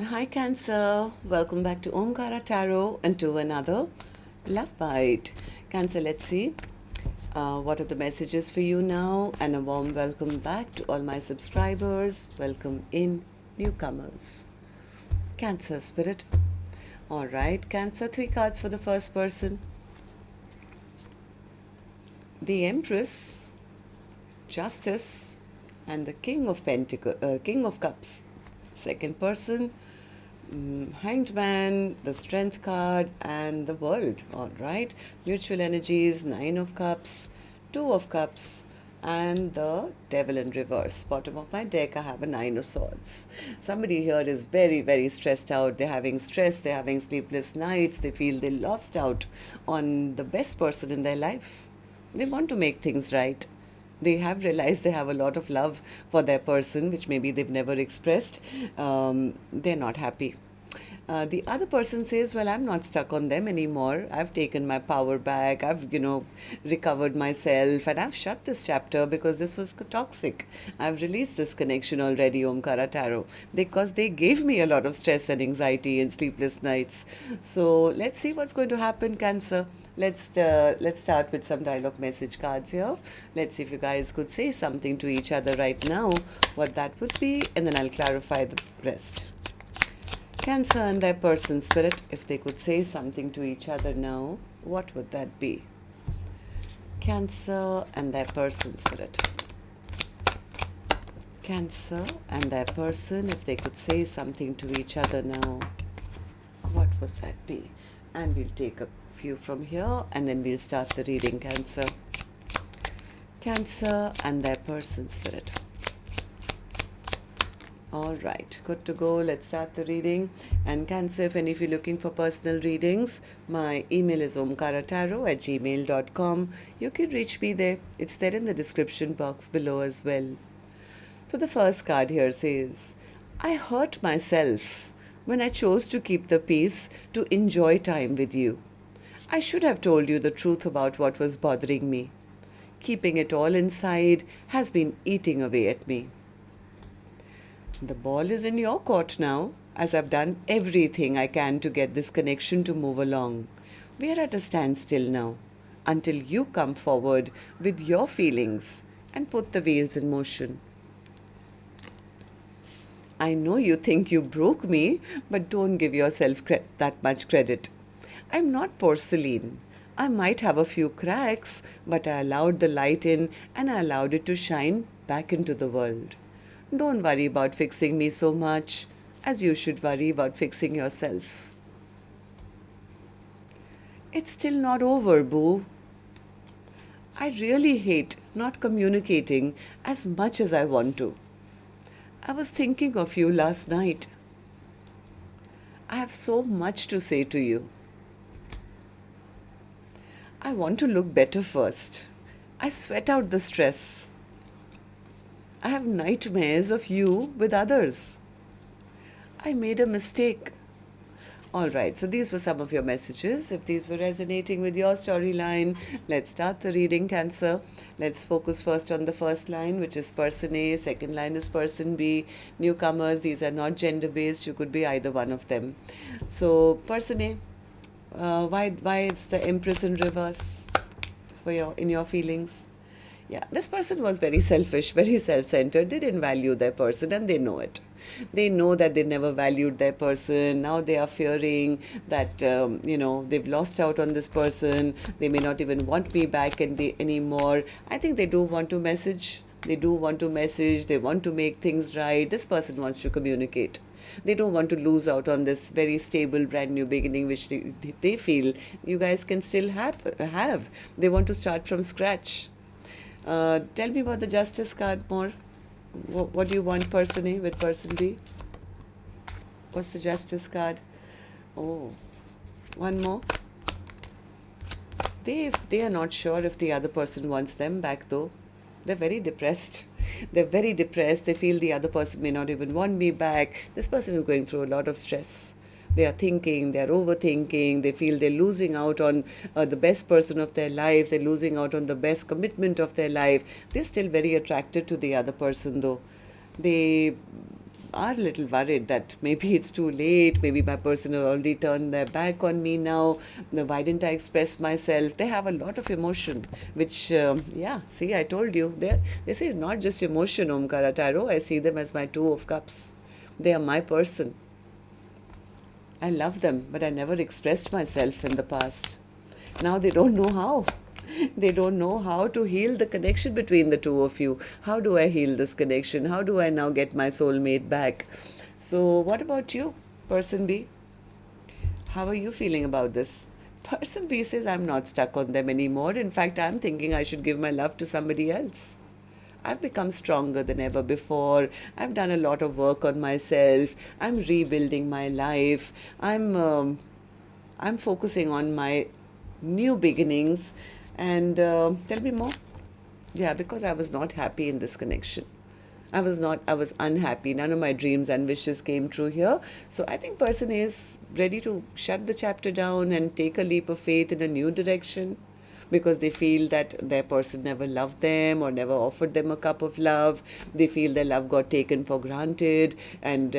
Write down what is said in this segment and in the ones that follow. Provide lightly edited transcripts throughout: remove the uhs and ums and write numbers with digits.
Hi Cancer, welcome back to Omkaratarot and to another Love Bite. Cancer, let's see what are the messages for you now, and a warm welcome back to all my subscribers. Welcome in newcomers. Cancer Spirit. Alright, Cancer, 3 cards for the first person. The Empress, Justice, and the King of Cups. Second person, Hanged Man, the Strength card, and the World. All right. Mutual energies, 9 of Cups, 2 of Cups, and the Devil in reverse. Bottom of my deck, I have a 9 of Swords. Somebody here is very, very stressed out. They're having stress, they're having sleepless nights, they feel they lost out on the best person in their life. They want to make things right. They have realized they have a lot of love for their person, which maybe they've never expressed. They're not happy. The other person says, well, I'm not stuck on them anymore. I've taken my power back. I've, recovered myself, and I've shut this chapter because this was toxic. I've released this connection already, Omkara Tarot, because they gave me a lot of stress and anxiety and sleepless nights. So let's see what's going to happen, Cancer. Let's start with some dialogue message cards here. Let's see if you guys could say something to each other right now, what that would be, and then I'll clarify the rest. Cancer and their person spirit, if they could say something to each other now, what would that be? Cancer and their person spirit. Cancer and their person, if they could say something to each other now, what would that be? And we'll take a few from here and then we'll start the reading, Cancer. Cancer and their person spirit. All right, good to go. Let's start the reading. And Cancer, if you're looking for personal readings, my email is omkaratarot@gmail.com. You can reach me there. It's there in the description box below as well. So the first card here says, I hurt myself when I chose to keep the peace to enjoy time with you. I should have told you the truth about what was bothering me. Keeping it all inside has been eating away at me. The ball is in your court now, as I've done everything I can to get this connection to move along. We are at a standstill now, until you come forward with your feelings and put the wheels in motion. I know you think you broke me, but don't give yourself that much credit. I'm not porcelain. I might have a few cracks, but I allowed the light in and I allowed it to shine back into the world. Don't worry about fixing me so much, as you should worry about fixing yourself. It's still not over, boo. I really hate not communicating as much as I want to. I was thinking of you last night. I have so much to say to you. I want to look better first. I sweat out the stress. I have nightmares of you with others. I made a mistake. All right, so these were some of your messages. If these were resonating with your storyline, let's start the reading, Cancer. Let's focus first on the first line, which is person A. Second line is person B. Newcomers, these are not gender-based. You could be either one of them. So, person A, why it's the Empress in reverse in your feelings? Yeah, this person was very selfish, very self-centered. They didn't value their person and they know it. They know that they never valued their person. Now they are fearing that, they've lost out on this person. They may not even want me back anymore. I think they do want to message. They want to make things right. This person wants to communicate. They don't want to lose out on this very stable, brand new beginning, which they feel you guys can still have. They want to start from scratch. Tell me about the Justice card more. What do you want, person A with person B? What's the Justice card? Oh, one more. They are not sure if the other person wants them back though. They're very depressed. They feel the other person may not even want me back. This person is going through a lot of stress. They are thinking, they are overthinking, they feel they're losing out on the best person of their life, they're losing out on the best commitment of their life. They're still very attracted to the other person though. They are a little worried that maybe it's too late, maybe my person has already turned their back on me now. Why didn't I express myself? They have a lot of emotion, which, see, I told you, they say it's not just emotion, Omkaratarot. I see them as my Two of Cups. They are my person. I love them, but I never expressed myself in the past. Now they don't know how. They don't know how to heal the connection between the two of you. How do I heal this connection? How do I now get my soulmate back? So what about you, person B? How are you feeling about this? Person B says, I'm not stuck on them anymore. In fact, I'm thinking I should give my love to somebody else. I've become stronger than ever before. I've done a lot of work on myself. I'm rebuilding my life. I'm focusing on my new beginnings. And tell me more. Yeah, because I was not happy in this connection. I was unhappy. None of my dreams and wishes came true here. So I think person is ready to shut the chapter down and take a leap of faith in a new direction, because they feel that their person never loved them or never offered them a cup of love. They feel their love got taken for granted, and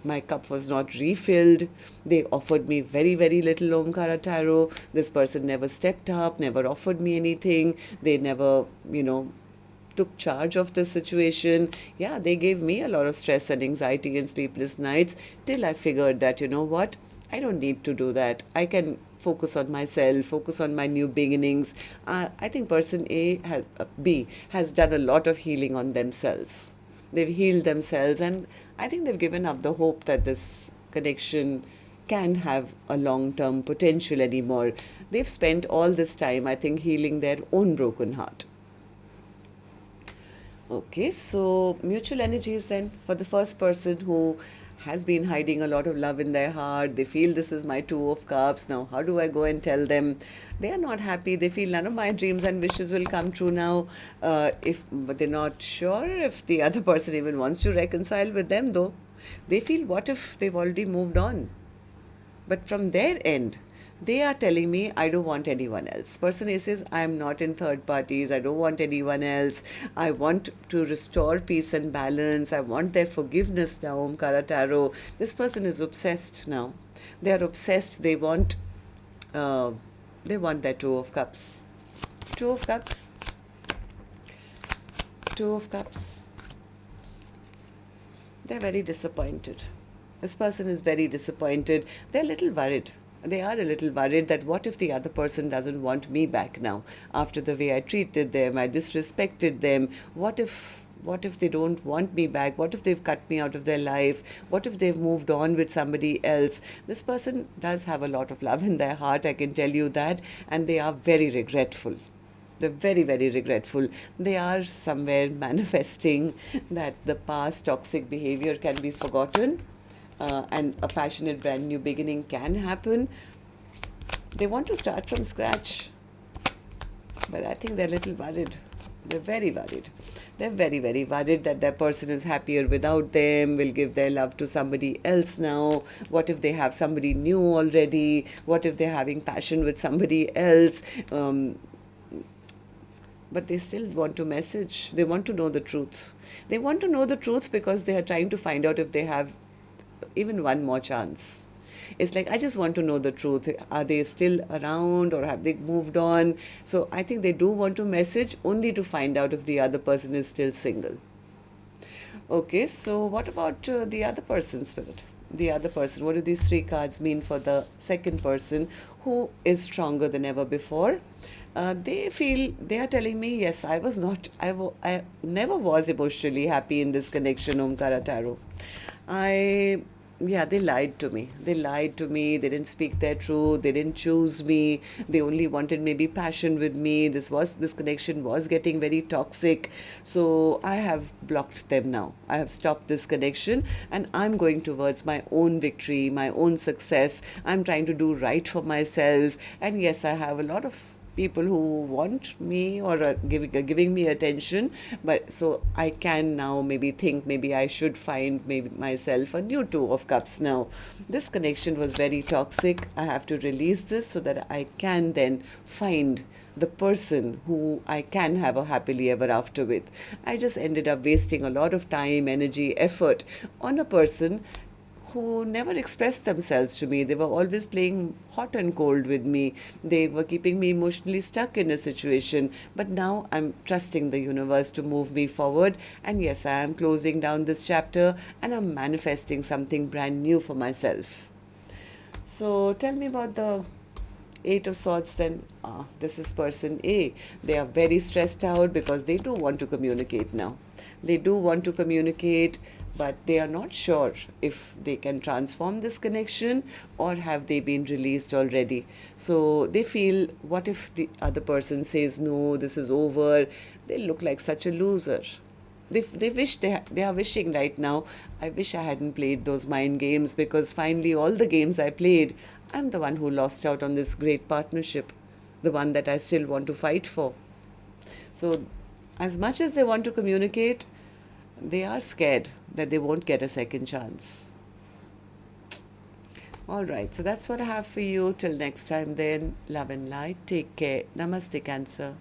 my cup was not refilled. They offered me very, very little, Omkaratarot. This person never stepped up, never offered me anything. They never, took charge of the situation. Yeah, they gave me a lot of stress and anxiety and sleepless nights, till I figured that, I don't need to do that. I can focus on myself, focus on my new beginnings. I think person B has done a lot of healing on themselves. They've healed themselves, and I think they've given up the hope that this connection can have a long-term potential anymore. They've spent all this time, I think, healing their own broken heart. Okay, so mutual energies then for the first person who has been hiding a lot of love in their heart. They feel this is my Two of Cups. Now, how do I go and tell them? They are not happy. They feel none of my dreams and wishes will come true now. But they're not sure if the other person even wants to reconcile with them, though. They feel, what if they've already moved on? But from their end, they are telling me, I don't want anyone else. Person A says, I am not in third parties. I don't want anyone else. I want to restore peace and balance. I want their forgiveness now, Omkaratarot. This person is obsessed now. They are obsessed. They want their Two of Cups. Two of Cups. Two of Cups. They're very disappointed. This person is very disappointed. They're a little worried. They are a little worried that what if the other person doesn't want me back now after the way I treated them, I disrespected them. What if they don't want me back? What if they've cut me out of their life? What if they've moved on with somebody else? This person does have a lot of love in their heart, I can tell you that, and they are very regretful. They're very, very regretful. They are somewhere manifesting that the past toxic behavior can be forgotten. And a passionate brand new beginning can happen. They want to start from scratch, but I think they're a little worried. They're very worried. They're very, very worried that their person is happier without them, will give their love to somebody else now. What if they have somebody new already? What if they're having passion with somebody else? But they still want to message. They want to know the truth. They want to know the truth because they are trying to find out if they have even one more chance. It's like, I just want to know the truth. Are they still around or have they moved on? So I think they do want to message only to find out if the other person is still single. Okay, so what about the other person, Spirit? The other person. What do these three cards mean for the second person who is stronger than ever before? They are telling me, yes, I never was emotionally happy in this connection, Omkaratarot. They lied to me. They didn't speak their truth. They didn't choose me. They only wanted maybe passion with me. This connection was getting very toxic. So I have blocked them now. I have stopped this connection and I'm going towards my own victory, my own success. I'm trying to do right for myself. And yes, I have a lot of people who want me or are giving me attention, but so I can now maybe think maybe I should find maybe myself a new Two of Cups now. This connection was very toxic. I have to release this so that I can then find the person who I can have a happily ever after with. I just ended up wasting a lot of time, energy, effort on a person who never expressed themselves to me. They were always playing hot and cold with me. They were keeping me emotionally stuck in a situation. But now I'm trusting the universe to move me forward. And yes, I am closing down this chapter and I'm manifesting something brand new for myself. So tell me about the Eight of Swords then. This is person A. They are very stressed out because they do want to communicate now. They do want to communicate, but they are not sure if they can transform this connection or have they been released already. So they feel, what if the other person says no, this is over? They look like such a loser. They wish they are wishing right now, I wish I hadn't played those mind games, because finally all the games I played, I'm the one who lost out on this great partnership, the one that I still want to fight for. So as much as they want to communicate, they are scared that they won't get a second chance. All right, so that's what I have for you. Till next time then, love and light. Take care. Namaste, Cancer.